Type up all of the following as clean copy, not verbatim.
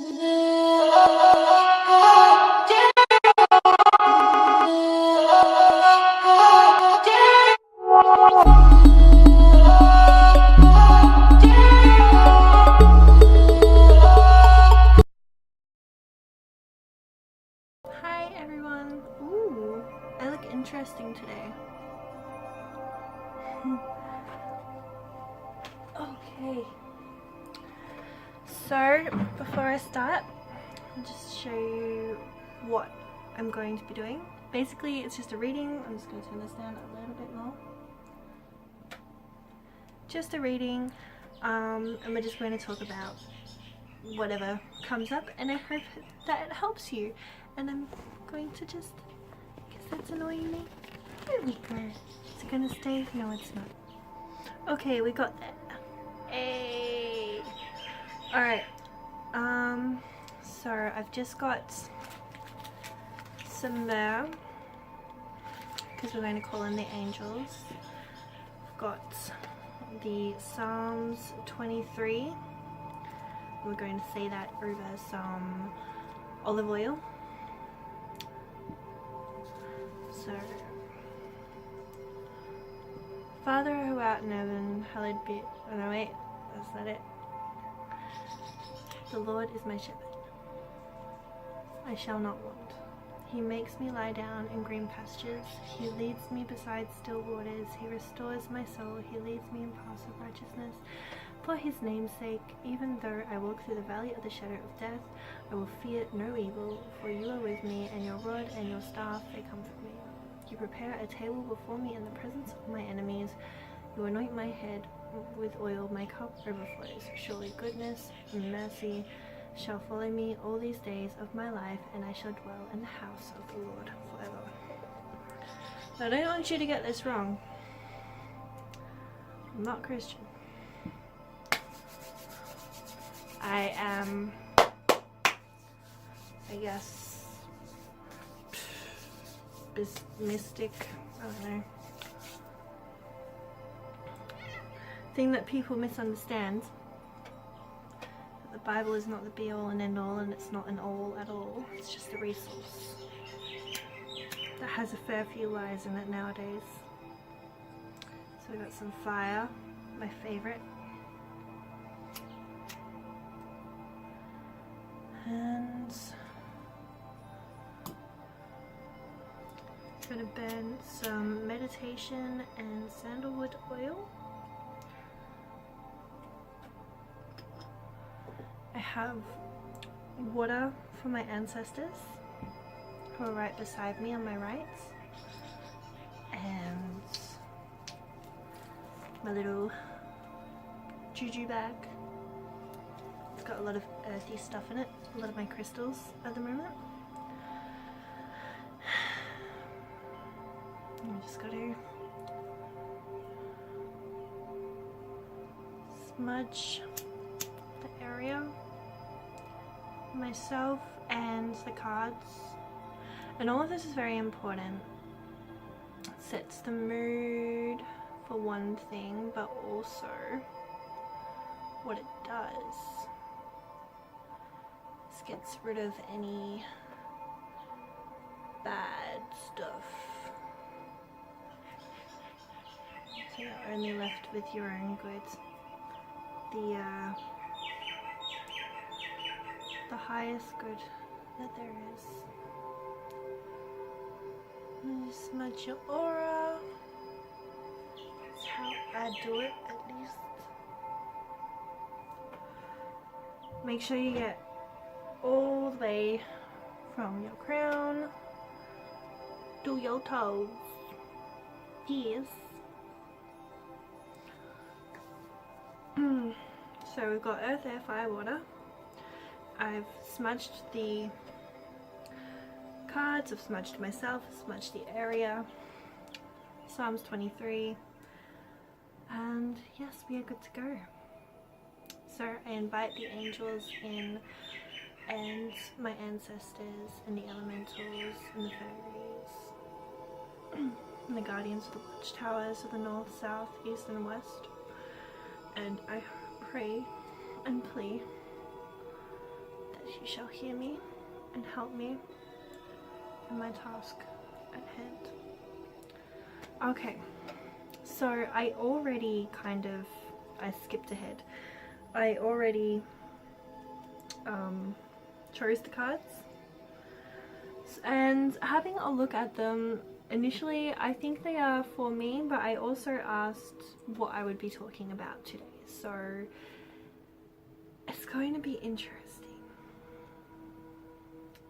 Hi everyone. Ooh, I look interesting today. Okay. So, before I start, I'll just show you what I'm going to be doing. Basically, it's just a reading. I'm just going to turn this down a little bit more. Just a reading, and we're just going to talk about whatever comes up, and I hope that it helps you. And I'm going to just, because that's annoying me. There we go. Is it gonna stay? No, it's not. Okay, we got that. Hey. Alright. So I've just got some myrrh, because we're going to call in the angels. I've got the Psalms 23. We're going to say that over some olive oil. So, Father who art in heaven, hallowed be. Oh no, wait, that's not it. The Lord is my shepherd. I shall not want. He makes me lie down in green pastures. He leads me beside still waters. He restores my soul. He leads me in paths of righteousness for his name's sake. Even though I walk through the valley of the shadow of death, I will fear no evil, for you are with me, and your rod and your staff, they comfort me. You prepare a table before me in the presence of my enemies. You anoint my head with oil, my cup overflows. Surely goodness and mercy shall follow me all these days of my life, and I shall dwell in the house of the Lord forever. Now, I don't want you to get this wrong. I'm not Christian. I am, I guess, mystic, I don't know. Thing that people misunderstand. That the Bible is not the be all and end all, and it's not an all at all. It's just a resource that has a fair few lies in it nowadays. So we got some fire, my favorite. And I'm going to burn some meditation and sandalwood oil. I have water for my ancestors who are right beside me on my right, and my little juju bag. It's got a lot of earthy stuff in it, a lot of my crystals at the moment. I just got to smudge the area, myself and the cards. And all of this is very important. It sets the mood for one thing, but also what it does. This gets rid of any bad stuff. So you're only left with your own goods. The highest good that there is. And you smudge your aura. That's how I do it, at least. Make sure you get all the way from your crown to your toes. Yes. So we've got earth, air, fire, water. I've smudged the cards, I've smudged myself, I've smudged the area. Psalms 23. And yes, we are good to go. So I invite the angels in, and my ancestors, and the elementals, and the fairies, and the guardians of the watchtowers of the north, south, east, and west. And I pray and plea that you shall hear me and help me in my task at hand. Okay, so I skipped ahead. I already chose the cards, and having a look at them, initially I think they are for me, but I also asked what I would be talking about today, so it's going to be interesting.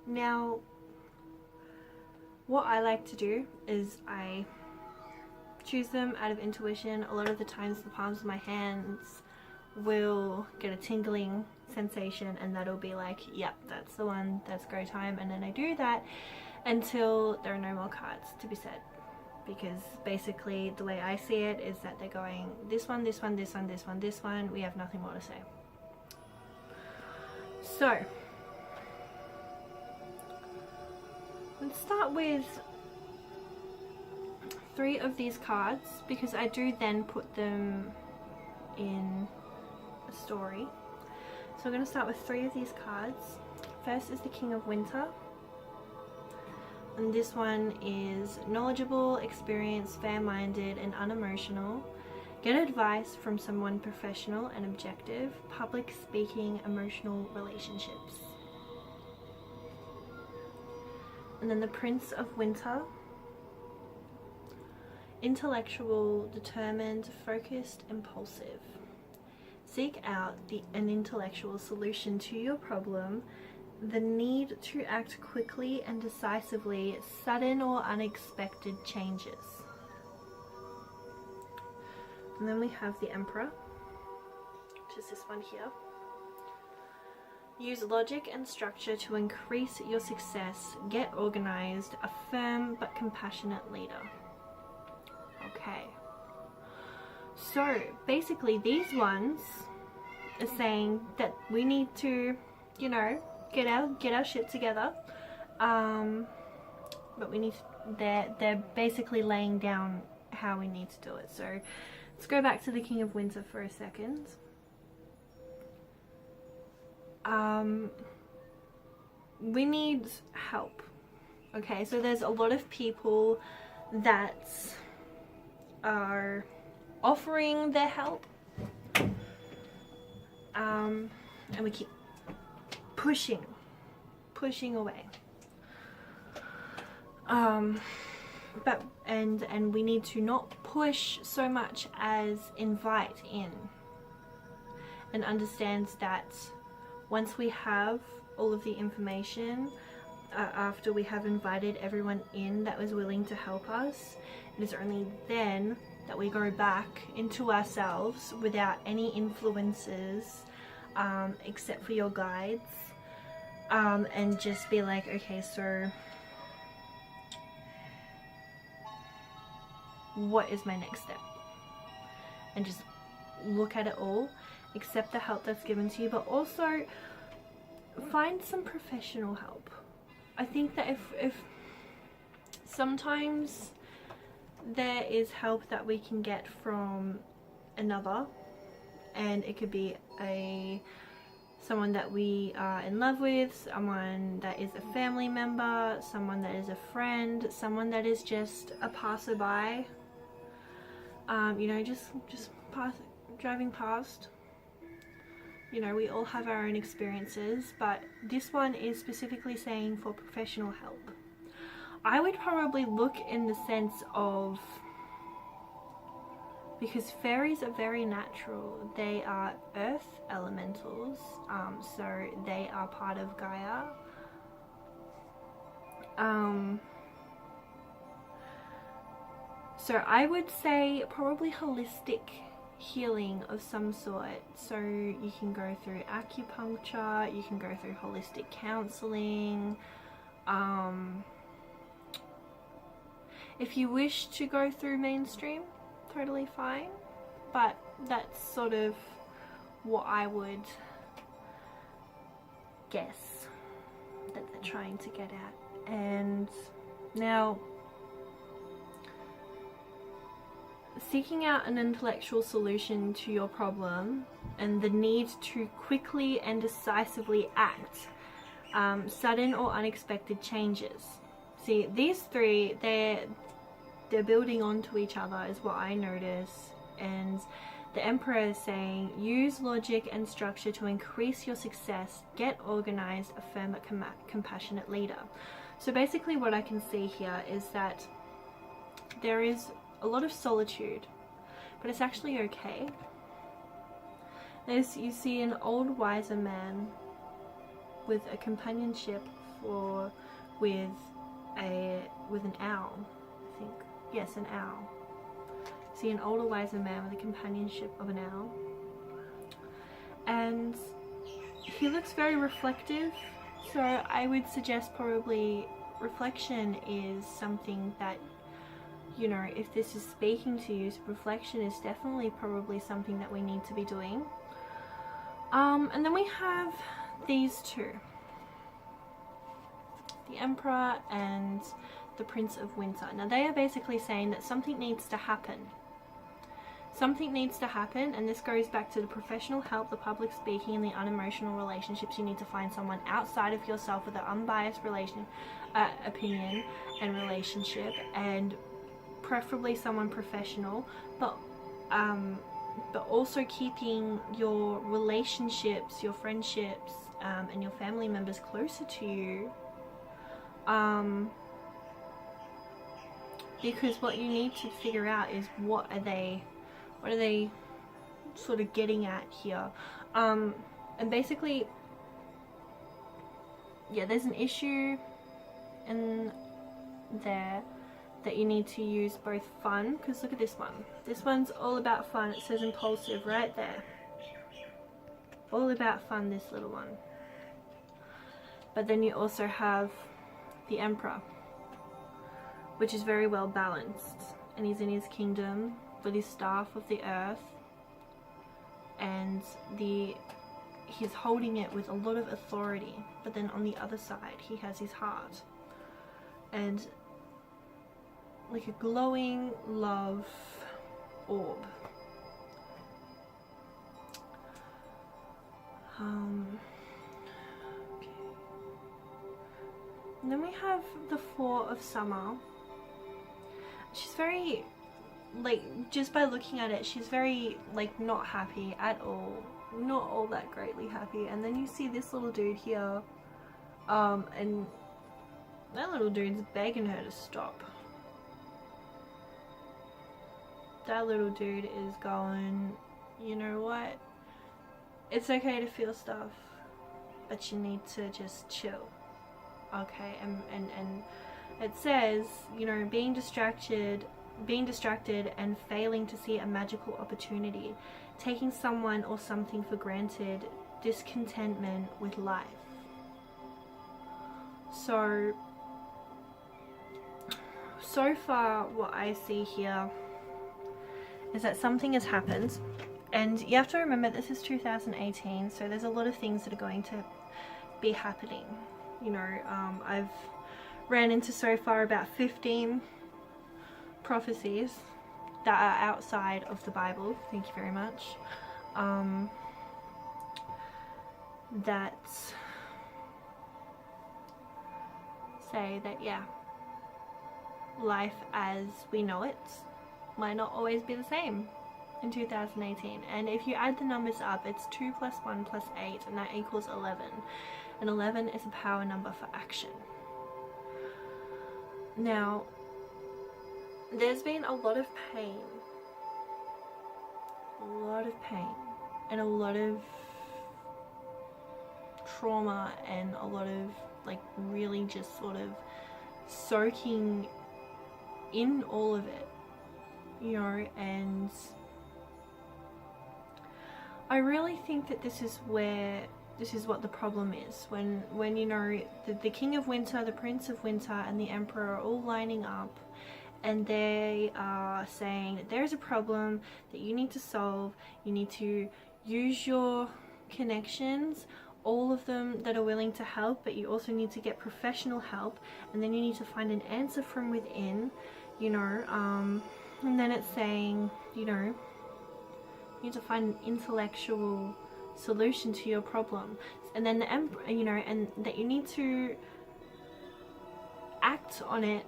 Now, what I like to do is I choose them out of intuition. A lot of the times the palms of my hands will get a tingling sensation, and that'll be like, yep, that's the one, that's go time. And then I do that until there are no more cards to be said, because basically the way I see it is that they're going this one, this one, this one, this one, this one, we have nothing more to say. So let's start with 3 of these cards, because I do then put them in a story. So I'm going to start with 3 of these cards. First is the King of Winter, and this one is knowledgeable, experienced, fair-minded and unemotional. Get advice from someone professional and objective. Public speaking, emotional relationships. And then the Prince of Winter. Intellectual, determined, focused, impulsive. Seek out an intellectual solution to your problem. The need to act quickly and decisively. Sudden or unexpected changes. And then we have the Emperor, which is this one here. Use logic and structure to increase your success. Get organized. A firm but compassionate leader. Okay. So basically these ones are saying that we need to, you know, get our shit together. But we need to, they're basically laying down how we need to do it. So let's go back to the King of Winter for a second. We need help. Okay, so there's a lot of people that are offering their help, and we keep pushing away. But we need to not push so much as invite in, and understand that once we have all of the information, after we have invited everyone in that was willing to help us, it is only then that we go back into ourselves without any influences, except for your guides, and just be like, okay, so what is my next step? And just look at it all, accept the help that's given to you, but also find some professional help. I think that if sometimes there is help that we can get from another, and it could be someone that we are in love with, someone that is a family member, someone that is a friend, someone that is just a passerby, you know, just driving past. You know, we all have our own experiences, but this one is specifically saying for professional help. I would probably look in the sense of, because fairies are very natural, they are earth elementals, so they are part of Gaia. So I would say probably holistic healing of some sort. So you can go through acupuncture, you can go through holistic counseling. If you wish to go through mainstream, totally fine, but that's sort of what I would guess that they're trying to get at. And now, seeking out an intellectual solution to your problem and the need to quickly and decisively act. Sudden or unexpected changes. See, these three, they're building onto each other is what I notice. And the Emperor is saying, use logic and structure to increase your success, get organized, affirm a compassionate leader. So basically what I can see here is that there is a lot of solitude, but it's actually okay. You see an old wiser man with a companionship with an owl, I think. Yes, an owl. See an older wiser man with a companionship of an owl. And he looks very reflective, so I would suggest probably reflection is something that, you know, if this is speaking to you, reflection is definitely probably something that we need to be doing. And then we have these two, the Emperor and the Prince of Winter. Now they are basically saying that something needs to happen. Something needs to happen, and this goes back to the professional help, the public speaking, and the unemotional relationships. You need to find someone outside of yourself with an unbiased opinion and relationship, and preferably someone professional, but also keeping your relationships, your friendships, and your family members closer to you. Because what you need to figure out is what are they sort of getting at here. And basically, yeah, there's an issue in there that you need to use both fun, because look at this one. This one's all about fun. It says impulsive right there. All about fun, this little one. But then you also have the Emperor, which is very well balanced, and he's in his kingdom with his staff of the earth, and he's holding it with a lot of authority, but then on the other side he has his heart and like a glowing love orb. Okay. And then we have the Four of Summer. She's very, like, just by looking at it, she's very, like, not happy at all. Not all that greatly happy. And then you see this little dude here, and that little dude's begging her to stop. That little dude is going, you know what? It's okay to feel stuff, but you need to just chill. Okay, and it says, you know, being distracted and failing to see a magical opportunity, taking someone or something for granted, discontentment with life. So far what I see here is that something has happened, and you have to remember this is 2018, so there's a lot of things that are going to be happening. You know, I've ran into so far about 15 prophecies that are outside of the Bible, thank you very much, that say that, yeah, life as we know it might not always be the same in 2018. And if you add the numbers up, it's 2 plus 1 plus 8, and that equals 11. And 11 is a power number for action. Now, there's been a lot of pain, and a lot of trauma, and a lot of, like, really just sort of soaking in all of it, you know. And I really think that this is what the problem is, when you know, the King of Winter, the Prince of Winter, and the Emperor are all lining up, and they are saying that there's a problem that you need to solve. You need to use your connections, all of them that are willing to help, but you also need to get professional help, and then you need to find an answer from within, you know. And then it's saying, you know, you need to find an intellectual solution to your problem. And then the emperor, you know, and that you need to act on it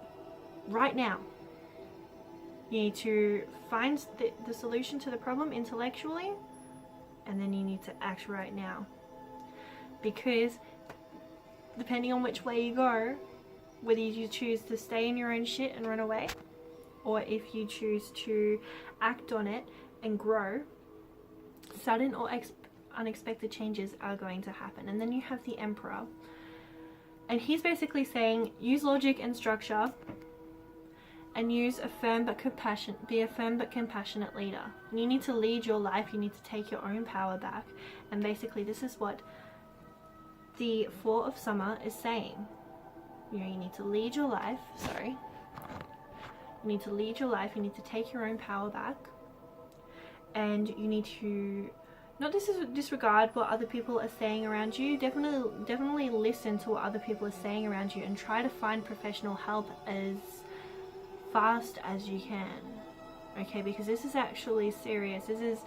right now. You need to find the solution to the problem intellectually, and then you need to act right now. Because depending on which way you go, whether you choose to stay in your own shit and run away, or if you choose to act on it and grow, sudden or unexpected changes are going to happen. And then you have the emperor, and he's basically saying use logic and structure, and use a firm but be a firm but compassionate leader. And you need to lead your life. You need to take your own power back. And basically this is what the Four of Summer is saying. You know, you need to lead your life. You need to lead your life. You need to take your own power back, and you need to not disregard what other people are saying around you. Definitely listen to what other people are saying around you, and try to find professional help as fast as you can. Okay, because this is actually serious. There's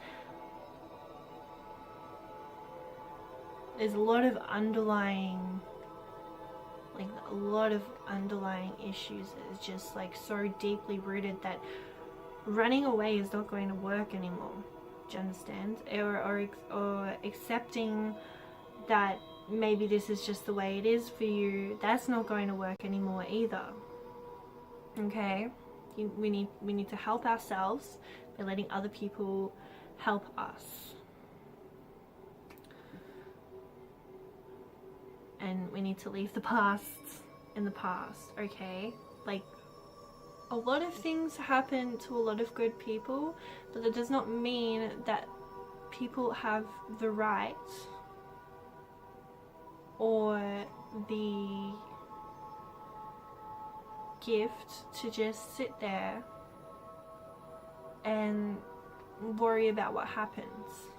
a lot of underlying issues that is just like so deeply rooted that running away is not going to work anymore. Do you understand? Or accepting that maybe this is just the way it is for you, that's not going to work anymore either. Okay, we need to help ourselves by letting other people help us. And we need to leave the past in the past, okay? Like, a lot of things happen to a lot of good people, but that does not mean that people have the right or the gift to just sit there and worry about what happens.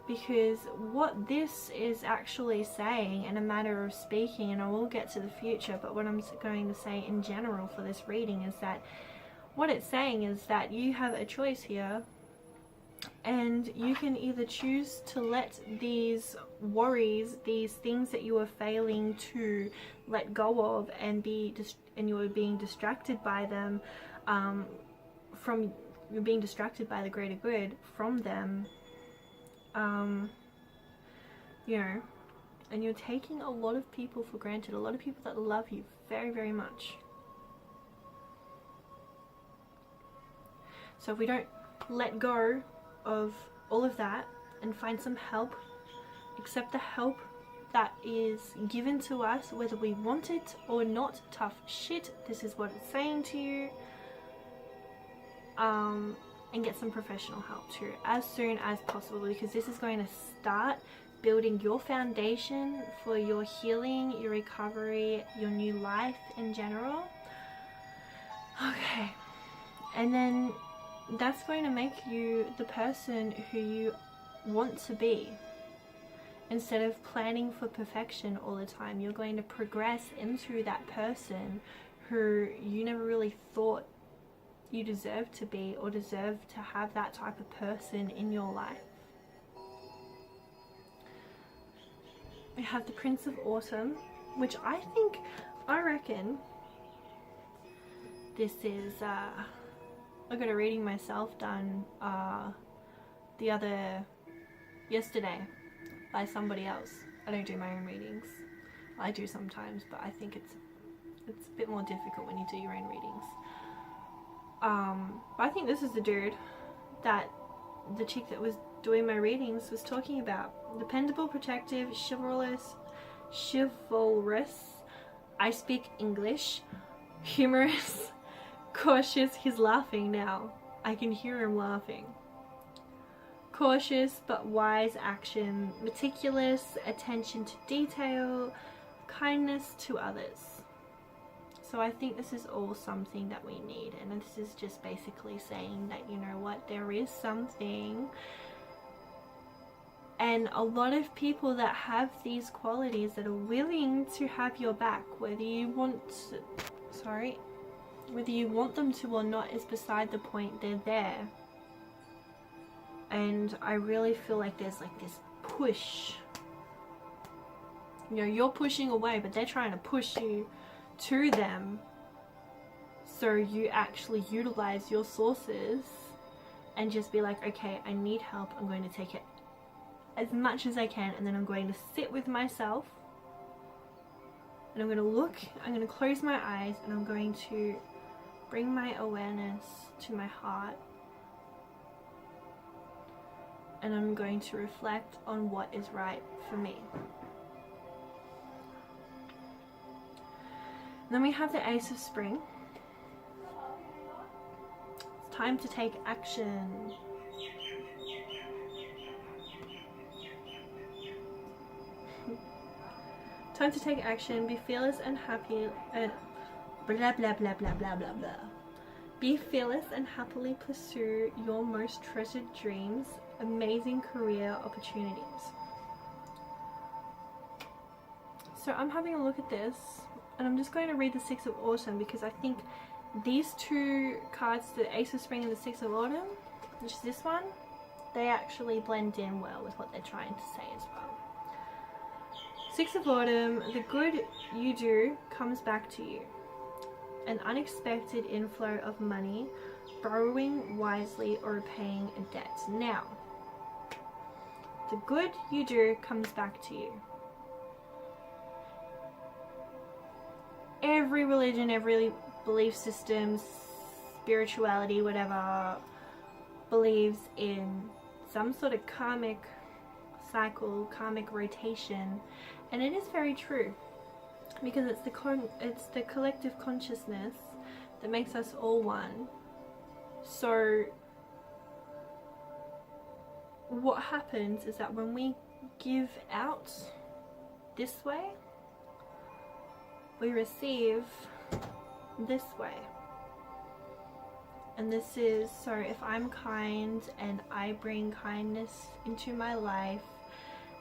Because what this is actually saying, in a matter of speaking, and I will get to the future, but what I'm going to say in general for this reading is that what it's saying is that you have a choice here, and you can either choose to let these worries, these things that you are failing to let go of, and you are being distracted by them, you're being distracted by the greater good from them. You know, and you're taking a lot of people for granted, a lot of people that love you very, very much. So if we don't let go of all of that and find some help, accept the help that is given to us, whether we want it or not, tough shit, this is what it's saying to you, and get some professional help too, as soon as possible, because this is going to start building your foundation for your healing, your recovery, your new life in general. Okay, and then that's going to make you the person who you want to be. Instead of planning for perfection all the time, you're going to progress into that person who you never really thought you deserve to be, or deserve to have that type of person in your life. We have the Prince of Autumn, which I reckon this is, I got a reading myself done yesterday by somebody else. I don't do my own readings. I do sometimes, but I think it's a bit more difficult when you do your own readings. But I think this is the dude that the chick that was doing my readings was talking about. Dependable, protective, chivalrous, I speak English, humorous, cautious. He's laughing now. I can hear him laughing. Cautious but wise action, meticulous, attention to detail, kindness to others. So I think this is all something that we need, and this is just basically saying that, you know what, there is something, and a lot of people that have these qualities that are willing to have your back, whether you want them to or not is beside the point. They're there. And I really feel like there's like this push You know, you're pushing away, but they're trying to push you to them, so you actually utilize your sources and just be like, okay, I need help, I'm going to take it as much as I can, and then I'm going to sit with myself, and I'm going to look, I'm going to close my eyes, and I'm going to bring my awareness to my heart, and I'm going to reflect on what is right for me. Then we have the Ace of Spring. It's time to take action. Time to take action. Be fearless and happy. Blah blah blah blah blah blah blah. Be fearless and happily pursue your most treasured dreams. Amazing career opportunities. So I'm having a look at this, and I'm just going to read the Six of Autumn, because I think these two cards, the Ace of Spring and the Six of Autumn, which is this one, they actually blend in well with what they're trying to say as well. Six of Autumn, the good you do comes back to you. An unexpected inflow of money, borrowing wisely, or repaying a debt. Now, the good you do comes back to you. Every religion, every belief system, spirituality, whatever, believes in some sort of karmic cycle, karmic rotation, and it is very true, because it's the collective consciousness that makes us all one. So what happens is that when we give out this way, we receive this way. And this is, so if I'm kind and I bring kindness into my life,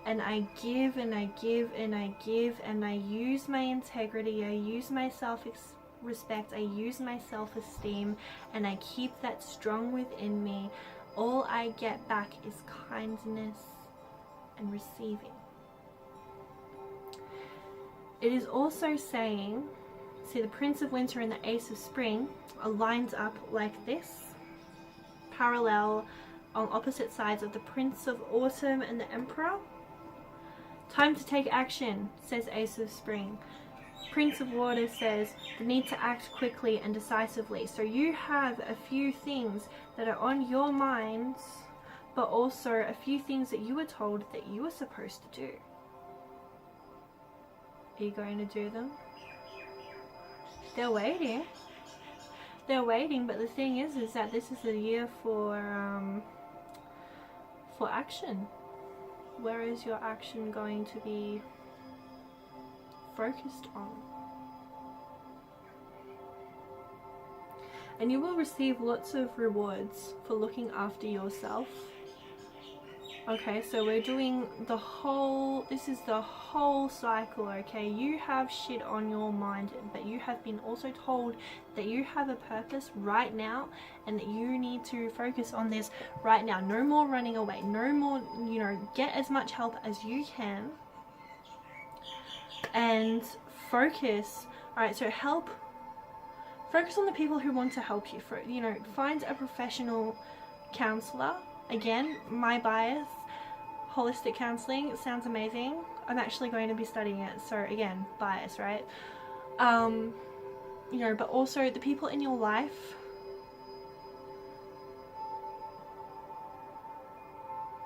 and I give and I give and I give, and I use my integrity, I use my self-respect, I use my self-esteem, and I keep that strong within me, all I get back is kindness and receiving. It is also saying, see, the Prince of Winter and the Ace of Spring are lined up like this, parallel on opposite sides of the Prince of Autumn and the Emperor. Time to take action, says Ace of Spring. Prince of Water says the need to act quickly and decisively. So you have a few things that are on your minds, but also a few things that you were told that you were supposed to do. Are you going to do them? They're waiting. They're waiting, but the thing is that this is a year for action. Where is your action going to be focused on? And you will receive lots of rewards for looking after yourself. Okay, so we're doing the whole, this is the whole cycle, okay? You have shit on your mind, but you have been also told that you have a purpose right now, and that you need to focus on this right now. No more running away, no more, you know, get as much help as you can and focus. All right, so focus on the people who want to help you. For, you know, find a professional counselor. Again, my bias, holistic counseling sounds amazing. I'm actually going to be studying it, so again, bias, right? You know, but also the people in your life.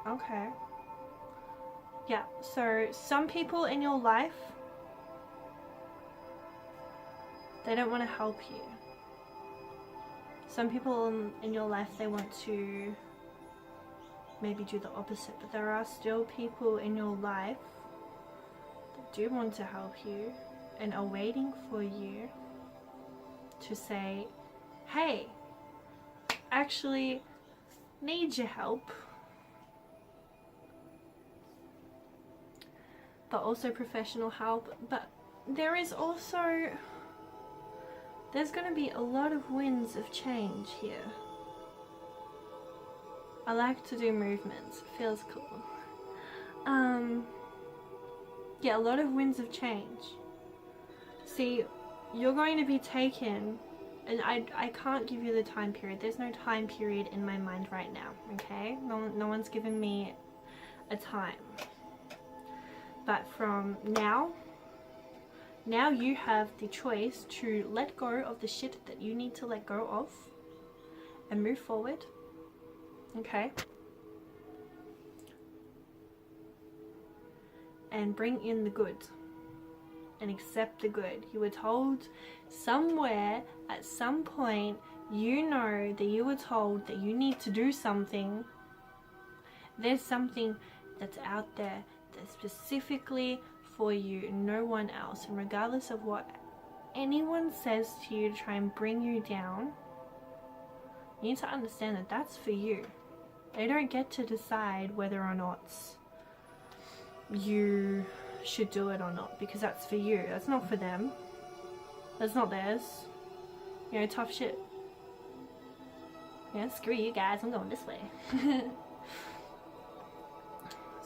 Okay. Yeah, so some people in your life, they don't want to help you. Some people in your life, they want to maybe do the opposite, but there are still people in your life that do want to help you and are waiting for you to say, hey, actually need your help. But also professional help. But there is also, there's going to be a lot of winds of change here. I like to do movements, it feels cool. get a lot of winds of change. See, you're going to be taken, and I can't give you the time period. There's no time period in my mind right now, okay? No one's given me a time. But from now you have the choice to let go of the shit that you need to let go of and move forward, okay? And bring in the good and accept the good. You were told somewhere at some point, you know that you were told that you need to do something. There's something that's out there that's specifically for you, no one else. And regardless of what anyone says to you to try and bring you down, you need to understand that that's for you. They don't get to decide whether or not you should do it or not, because that's for you. That's not for them. That's not theirs. You know, tough shit. Yeah, screw you guys, I'm going this way.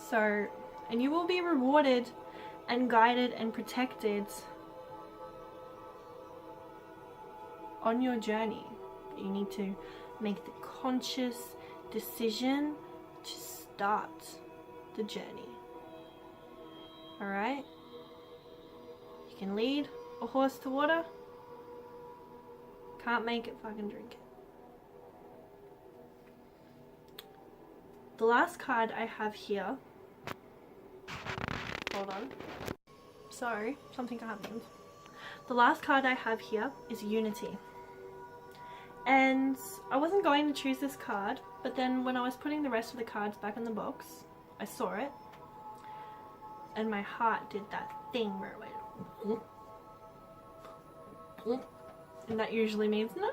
So, and you will be rewarded and guided and protected on your journey. But you need to make the conscious decision to start the journey. Alright? You can lead a horse to water. Can't make it fucking drink it. The last card I have here. Hold on. Sorry, something happened. The last card I have here is Unity. And I wasn't going to choose this card, but then when I was putting the rest of the cards back in the box, I saw it. And my heart did that thing where it went. And that usually means, no,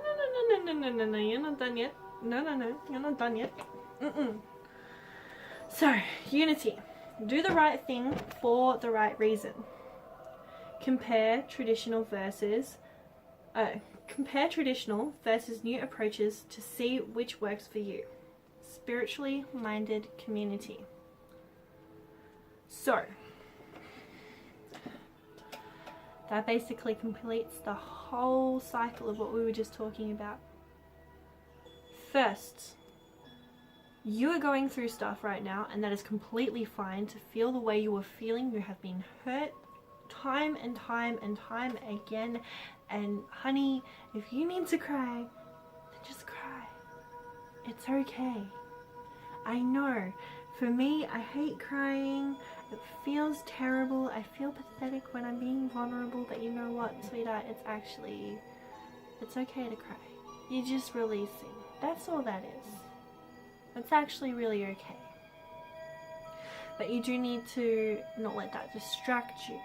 you're not done yet. No, you're not done yet. So, Unity. Do the right thing for the right reason. Compare traditional versus new approaches to see which works for you. Spiritually minded community. So, that basically completes the whole cycle of what we were just talking about. First, you are going through stuff right now, and that is completely fine to feel the way you are feeling. You have been hurt time and time again. And honey, if you need to cry, then just cry. It's okay. I know. For me, I hate crying. It feels terrible. I feel pathetic when I'm being vulnerable, but you know what, sweetheart? It's okay to cry. You're just releasing. That's all that is. It's actually really okay. But you do need to not let that distract you.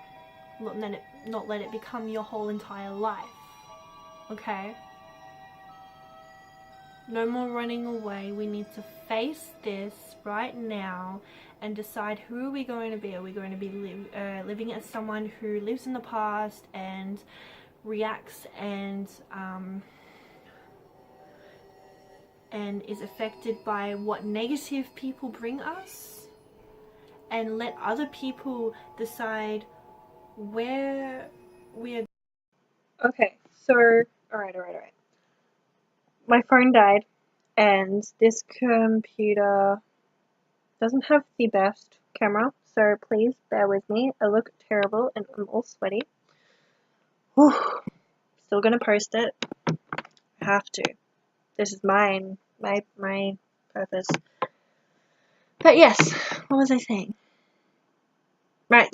Not let it become your whole entire life. Okay? No more running away. We need to face this right now and decide who are we going to be. Are we going to be living as someone who lives in the past and reacts and is affected by what negative people bring us, and let other people decide where we are. Okay, so alright. My phone died, and this computer doesn't have the best camera, so please bear with me. I look terrible and I'm all sweaty. Whew. Still gonna post it. I have to. This is mine. My purpose. But yes, what was I saying? Right.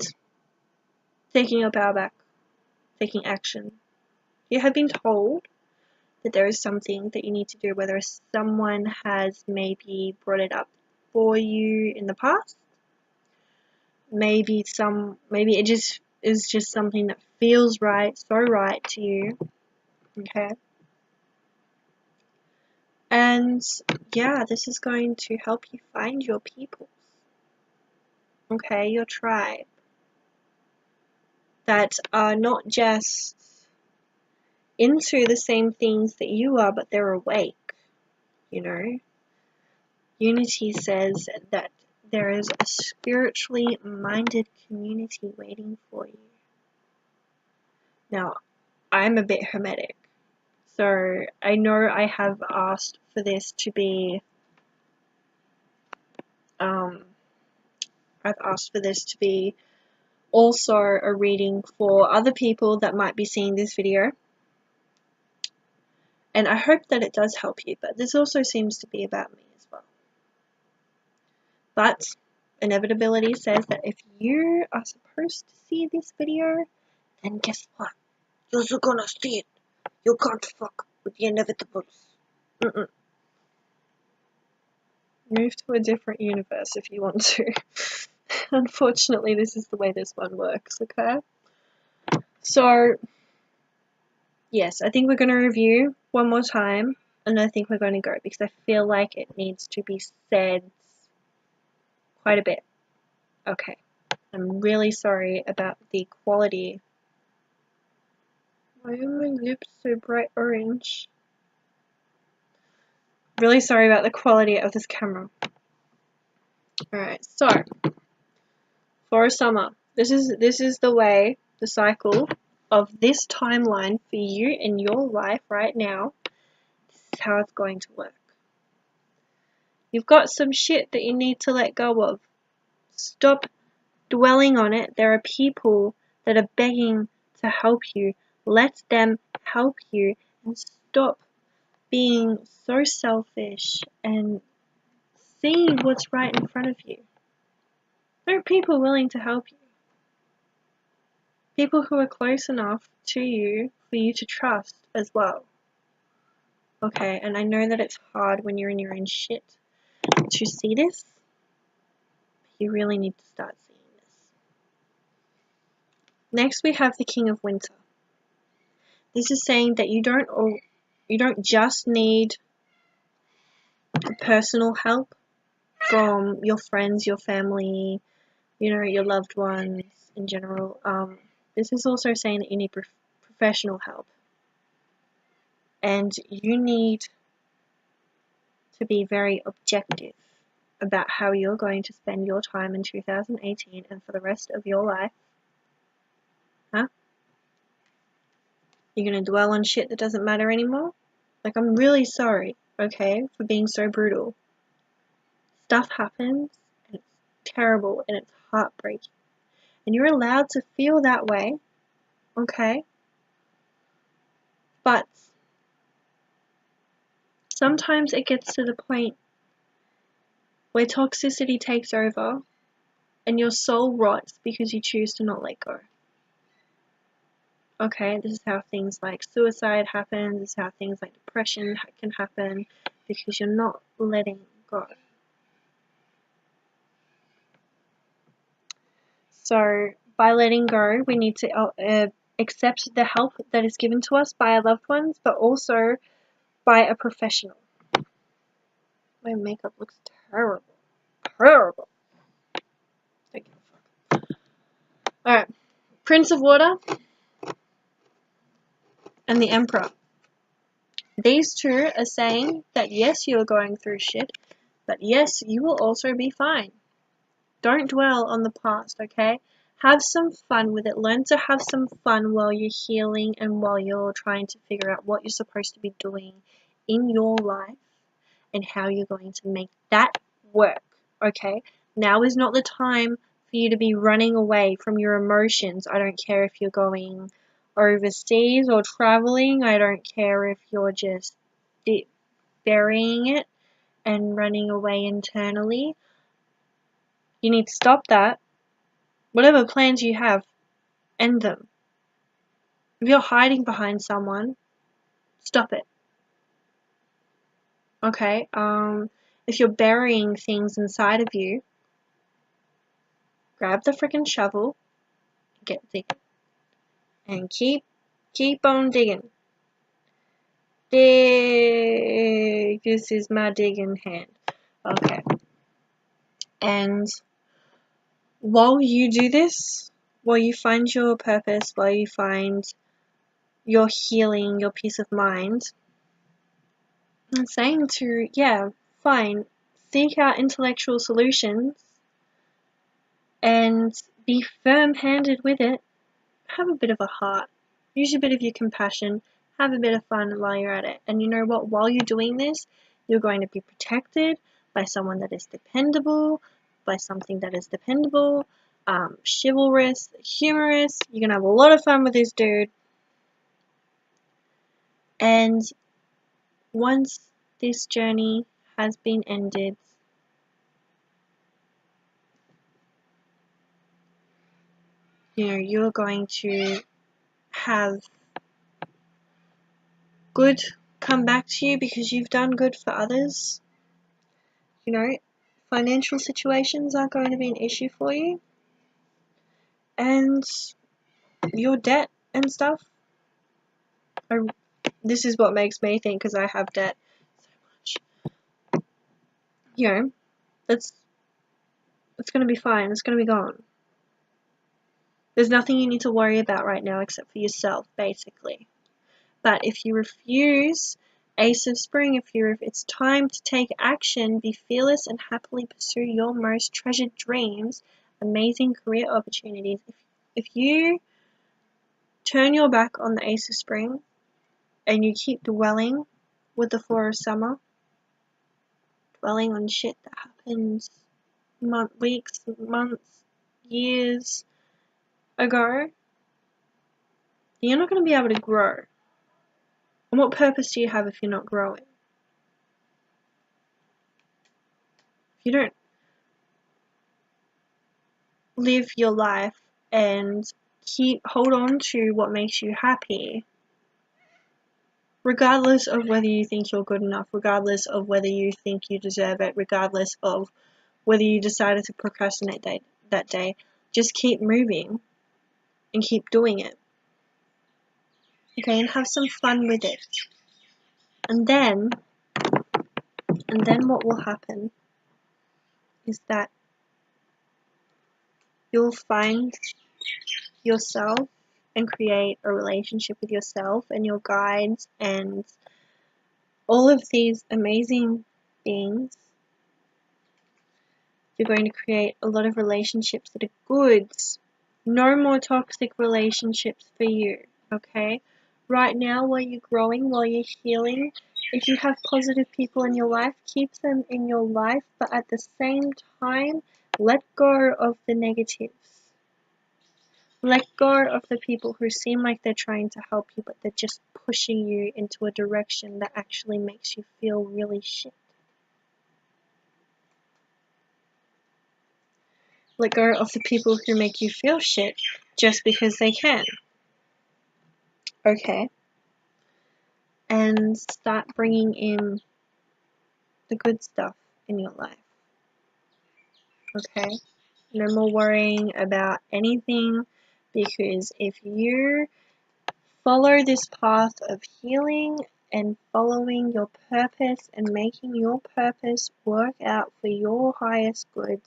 Taking your power back. Taking action. You have been told that there is something that you need to do, whether someone has maybe brought it up for you in the past. Maybe it just is just something that feels right, so right to you. Okay. And yeah, this is going to help you find your people. Okay, your tribe. That are not just into the same things that you are, but they're awake. You know? Unity says that there is a spiritually minded community waiting for you. Now, I'm a bit hermetic, so I know I have asked for this to be, I've asked for this to be also a reading for other people that might be seeing this video. And I hope that it does help you, but this also seems to be about me as well. But inevitability says that if you are supposed to see this video, then guess what? You're gonna see it. You can't fuck with the inevitables. Move to a different universe if you want to. Unfortunately, this is the way this one works, okay? So, yes, I think we're going to review one more time, and I think we're going to go, because I feel like it needs to be said quite a bit. Okay, I'm really sorry about the quality. Why are my lips so bright orange? Really sorry about the quality of this camera. Alright, so, for summer, this is the way, the cycle of this timeline for you in your life right now. This is how it's going to work. You've got some shit that you need to let go of. Stop dwelling on it. There are people that are begging to help you. Let them help you, and stop being so selfish and see what's right in front of you. There are people willing to help you. People who are close enough to you for you to trust as well. Okay, and I know that it's hard when you're in your own shit to see this. You really need to start seeing this. Next we have the King of Winter. This is saying that you don't just need personal help from your friends, your family, your loved ones in general. This is also saying that you need professional help. And you need to be very objective about how you're going to spend your time in 2018 and for the rest of your life. Huh? You're going to dwell on shit that doesn't matter anymore? Like, I'm really sorry, okay, for being so brutal. Stuff happens, and it's terrible, and it's heartbreaking. And you're allowed to feel that way, okay? But sometimes it gets to the point where toxicity takes over and your soul rots because you choose to not let go. Okay, this is how things like suicide happen, this is how things like depression can happen, because you're not letting go. So, by letting go, we need to accept the help that is given to us by our loved ones, but also by a professional. My makeup looks terrible. Terrible. Thank you. Alright. Prince of Water and the Emperor. These two are saying that yes, you are going through shit, but yes, you will also be fine. Don't dwell on the past, okay? Have some fun with it. Learn to have some fun while you're healing and while you're trying to figure out what you're supposed to be doing in your life and how you're going to make that work, okay? Now is not the time for you to be running away from your emotions. I don't care if you're going overseas or traveling. I don't care if you're just burying it and running away internally. You need to stop that. Whatever plans you have, end them. If you're hiding behind someone, stop it. Okay? If you're burying things inside of you, grab the freaking shovel, get digging, and keep on digging. Dig. This is my digging hand. Okay. And while you do this, while you find your purpose, while you find your healing, your peace of mind, I'm saying to, yeah, fine, seek out intellectual solutions, and be firm-handed with it. Have a bit of a heart. Use a bit of your compassion. Have a bit of fun while you're at it. And you know what? While you're doing this, you're going to be protected by someone that is dependable, by something that is dependable, chivalrous, humorous. You're going to have a lot of fun with this dude. And once this journey has been ended, you're going to have good come back to you because you've done good for others. Financial situations aren't going to be an issue for you. And your debt and stuff, this is what makes me think, because I have debt so much. It's going to be fine. It's going to be gone. There's nothing you need to worry about right now except for yourself, basically. But if you refuse, Ace of Spring, if it's time to take action, be fearless and happily pursue your most treasured dreams, amazing career opportunities. If you turn your back on the Ace of Spring and you keep dwelling with the Four of Summer, dwelling on shit that happens weeks, months, years ago, you're not going to be able to grow. And what purpose do you have if you're not growing? If you don't live your life and hold on to what makes you happy, regardless of whether you think you're good enough, regardless of whether you think you deserve it, regardless of whether you decided to procrastinate that day, just keep moving and keep doing it. Okay, and have some fun with it. And then what will happen is that you'll find yourself and create a relationship with yourself and your guides and all of these amazing beings. You're going to create a lot of relationships that are good. No more toxic relationships for you, okay? Right now, while you're growing, while you're healing, if you have positive people in your life, keep them in your life, but at the same time, let go of the negatives. Let go of the people who seem like they're trying to help you, but they're just pushing you into a direction that actually makes you feel really shit. Let go of the people who make you feel shit just because they can. Okay? And start bringing in the good stuff in your life. Okay? No more worrying about anything, because if you follow this path of healing and following your purpose and making your purpose work out for your highest good,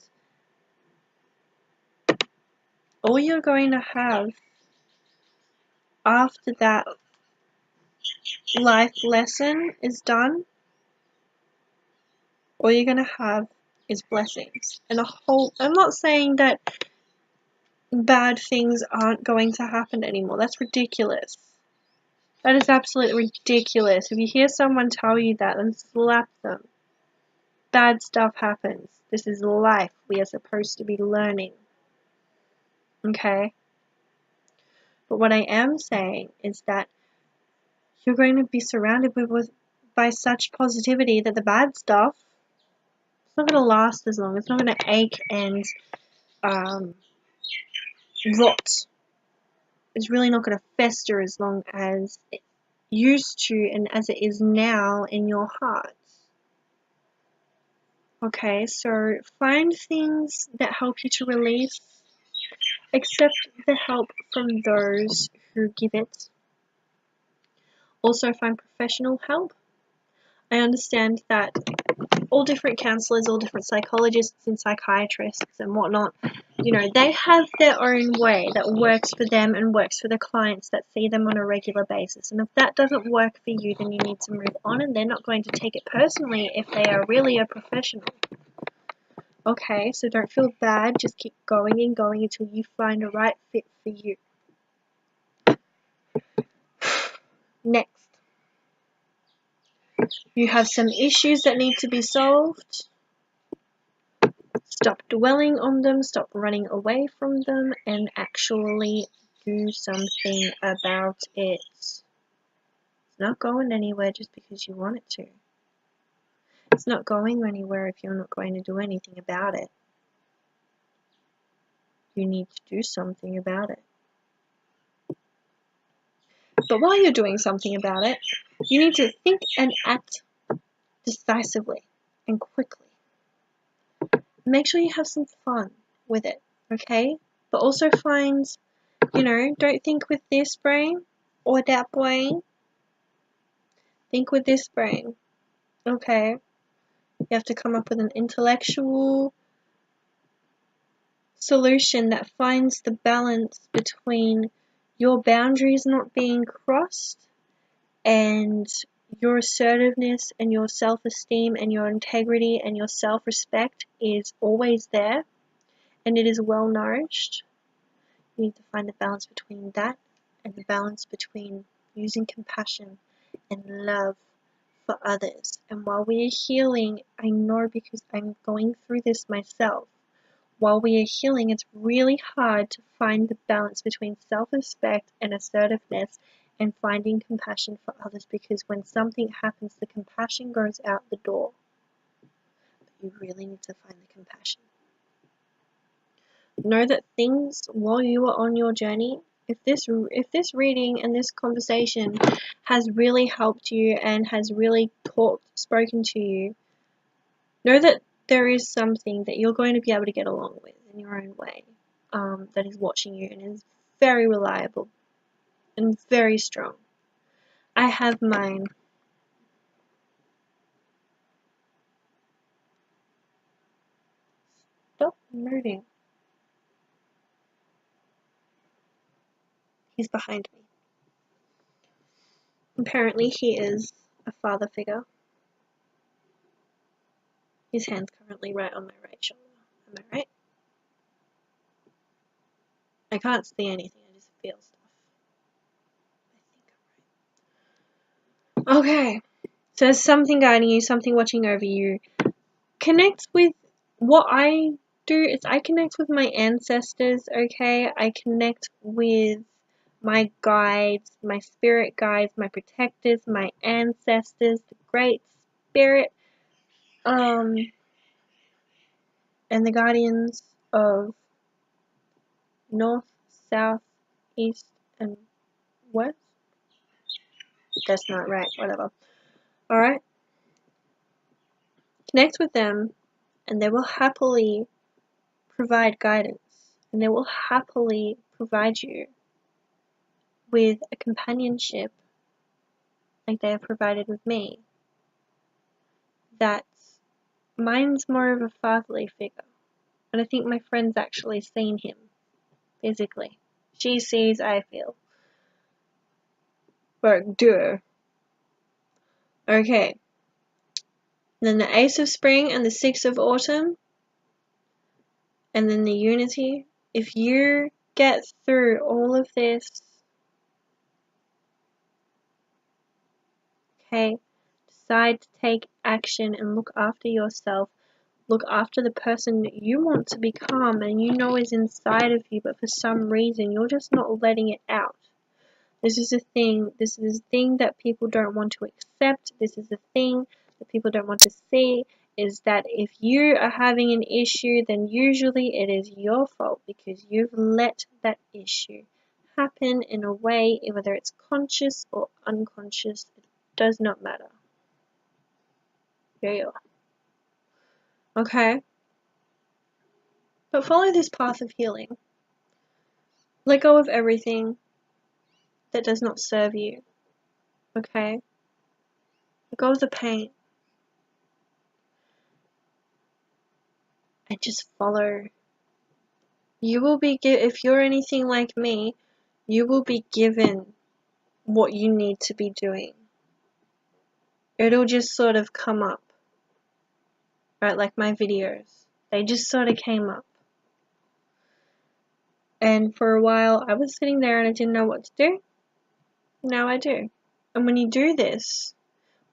all you're going to have after that life lesson is done, all you're going to have is blessings. And I'm not saying that bad things aren't going to happen anymore. That's ridiculous. That is absolutely ridiculous. If you hear someone tell you that, then slap them. Bad stuff happens. This is life. We are supposed to be learning. Okay? But what I am saying is that you're going to be surrounded by such positivity that the bad stuff, it's not going to last as long. It's not going to ache and rot. It's really not going to fester as long as it used to and as it is now in your heart. Okay, so find things that help you to release. Accept the help from those who give it. Also find professional help. I understand that all different counselors, all different psychologists and psychiatrists and whatnot, they have their own way that works for them and works for the clients that see them on a regular basis. And if that doesn't work for you, then you need to move on, and they're not going to take it personally if they are really a professional. okay? So don't feel bad, just keep going and going until you find a right fit for you. Next, you have some issues that need to be solved. Stop dwelling on them, stop running away from them, and actually do something about it. It's not going anywhere just because you want it to. It's not going anywhere if you're not going to do anything about it. You need to do something about it. But while you're doing something about it, you need to think and act decisively and quickly. Make sure you have some fun with it, okay? But also find, don't think with this brain or that brain. Think with this brain, okay? You have to come up with an intellectual solution that finds the balance between your boundaries not being crossed and your assertiveness and your self-esteem and your integrity and your self-respect is always there and it is well nourished. You need to find the balance between that and the balance between using compassion and love for others. And while we are healing, I know because I'm going through this myself, while we are healing, it's really hard to find the balance between self-respect and assertiveness and finding compassion for others, because when something happens, the compassion goes out the door. But you really need to find the compassion. Know that things, while you are on your journey, if this reading and this conversation has really helped you and has really spoken to you, know that there is something that you're going to be able to get along with in your own way, that is watching you and is very reliable and very strong. I have mine. Stop moving. He's behind me. Apparently he is a father figure. His hand's currently right on my right shoulder. Am I right? I can't see anything, I just feel stuff. I think I'm right. Okay. So there's something guiding you, something watching over you. Connect with what I do is I connect with my ancestors, okay? I connect with my guides, my spirit guides, my protectors, my ancestors, the great spirit, and the guardians of north, south, east, and west. That's not right, whatever. Alright? Connect with them, and they will happily provide guidance, and they will happily provide you with a companionship like they have provided with me. That's mine's more of a fatherly figure, and I think my friend's actually seen him physically. She sees, I feel. But duh. Okay. Then the Ace of Spring and the Six of Autumn, and then the Unity. If you get through all of this, okay, decide to take action and look after yourself. Look after the person that you want to become and you know is inside of you, but for some reason you're just not letting it out. This is a thing that people don't want to accept. This is a thing that people don't want to see, is that if you are having an issue, then usually it is your fault because you've let that issue happen in a way, whether it's conscious or unconscious, it does not matter. Yeah. Okay? But follow this path of healing. Let go of everything that does not serve you. Okay? Let go of the pain. And just follow. You will be if you're anything like me, you will be given what you need to be doing. It'll just sort of come up. Right, like my videos. They just sort of came up. And for a while, I was sitting there and I didn't know what to do. Now I do. And when you do this,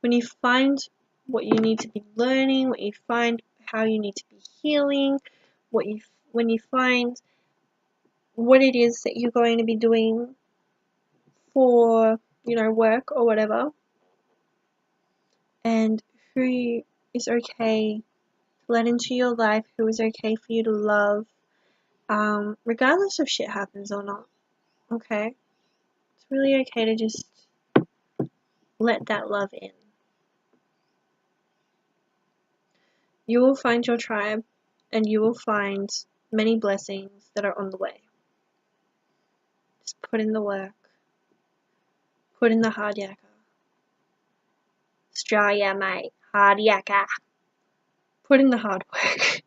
when you find what you need to be learning, when you find how you need to be healing, when you find what it is that you're going to be doing for, work or whatever, and who is okay to let into your life, who is okay for you to love, regardless if shit happens or not, okay? It's really okay to just let that love in. You will find your tribe, and you will find many blessings that are on the way. Just put in the work. Put in the hard yakka. Australia, mate. Hard yakka. Put in the hard work.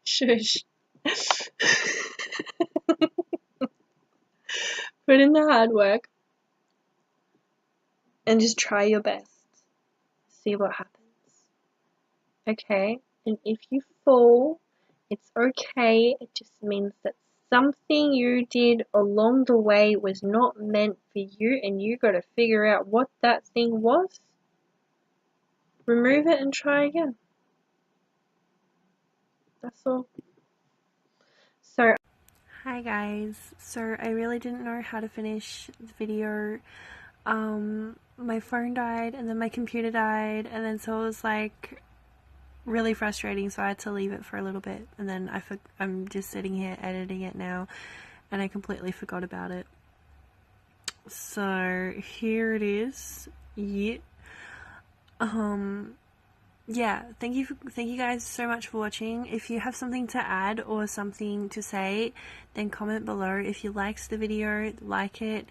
Shush. Put in the hard work. And just try your best. See what happens. Okay? And if you fall, it's okay. It just means that something you did along the way was not meant for you, and you got to figure out what that thing was. Remove it and try again. That's all. So, Hi guys. So I really didn't know how to finish the video. My phone died and then my computer died, and then so it was like really frustrating, so I had to leave it for a little bit, and then I'm just sitting here editing it now and I completely forgot about it. So here it is. Yeah, thank you guys so much for watching. If you have something to add or something to say, then comment below. If you liked the video, like it,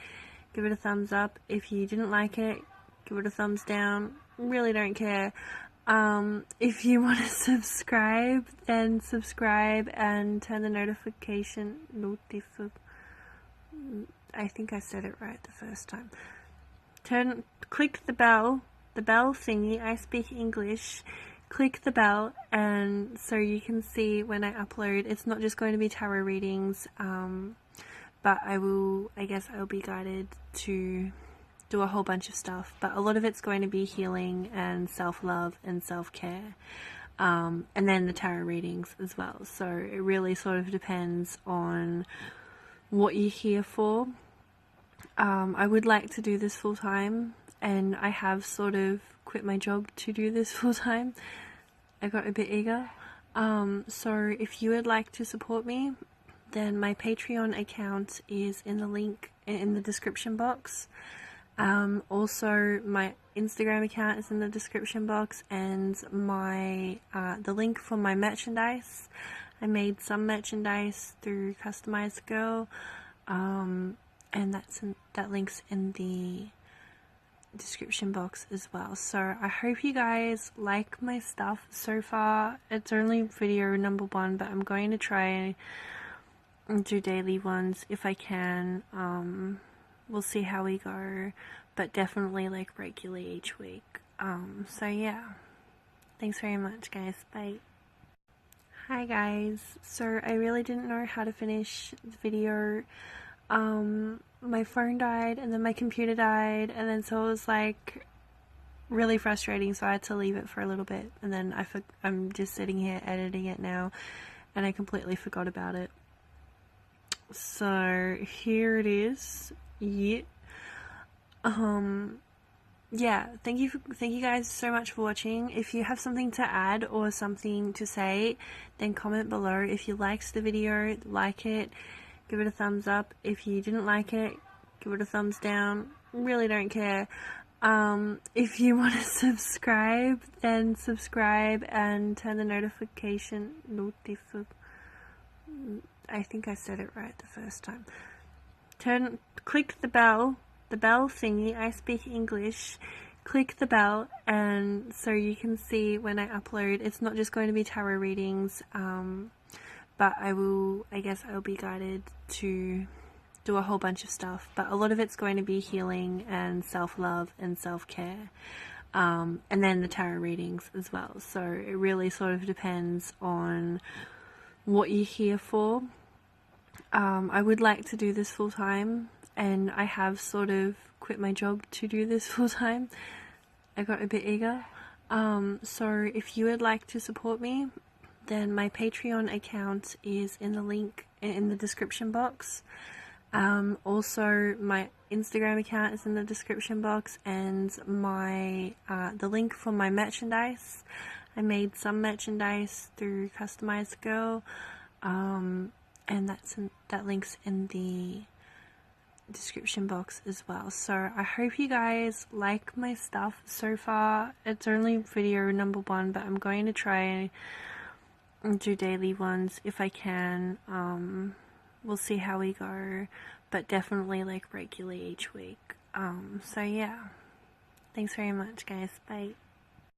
give it a thumbs up. If you didn't like it, give it a thumbs down. Really don't care. If you want to subscribe, then subscribe and turn the notification I think I said it right the first time. Click the bell thingy. I speak English. Click the bell, and so you can see when I upload. It's not just going to be tarot readings, but I guess I'll be guided to do a whole bunch of stuff, but a lot of it's going to be healing and self-love and self-care, and then the tarot readings as well. So it really sort of depends on what you're here for. I would like to do this full time, and I have sort of quit my job to do this full time. I got a bit eager. So if you would like to support me, then my Patreon account is in the link in the description box. Also my Instagram account is in the description box, and my the link for my merchandise. I made some merchandise through Customized Girl, and that link's in the description box as well. So I hope you guys like my stuff. So far it's only video number 1, but I'm going to try and do daily ones if I can. We'll see how we go, but definitely like regularly each week. So yeah, thanks very much guys. Bye. Hi guys. So I really didn't know how to finish the video. My phone died and then my computer died, and then so it was like really frustrating, so I had to leave it for a little bit, and then I'm just sitting here editing it now and I completely forgot about it. So here it is. Yeah, thank you guys so much for watching. If you have something to add or something to say, then comment below. If you liked the video, like it, give it a thumbs up. If you didn't like it, give it a thumbs down. Really don't care. If you want to subscribe, then subscribe and turn the notification I think I said it right the first time. Click the bell thingy. I speak English. Click the bell, and so you can see when I upload. It's not just going to be tarot readings, but I guess I'll be guided to do a whole bunch of stuff, but a lot of it's going to be healing and self-love and self-care, and then the tarot readings as well. So it really sort of depends on what you're here for. I would like to do this full time, and I have sort of quit my job to do this full time. I got a bit eager. So if you would like to support me, then my Patreon account is in the link in the description box. Also my Instagram account is in the description box, and my the link for my merchandise. I made some merchandise through Customized Girl, and that link's in the description box as well. So I hope you guys like my stuff so far. It's only video number 1, but I'm going to try and do daily ones if I can. We'll see how we go, but definitely like regularly each week. So yeah, thanks very much guys, bye.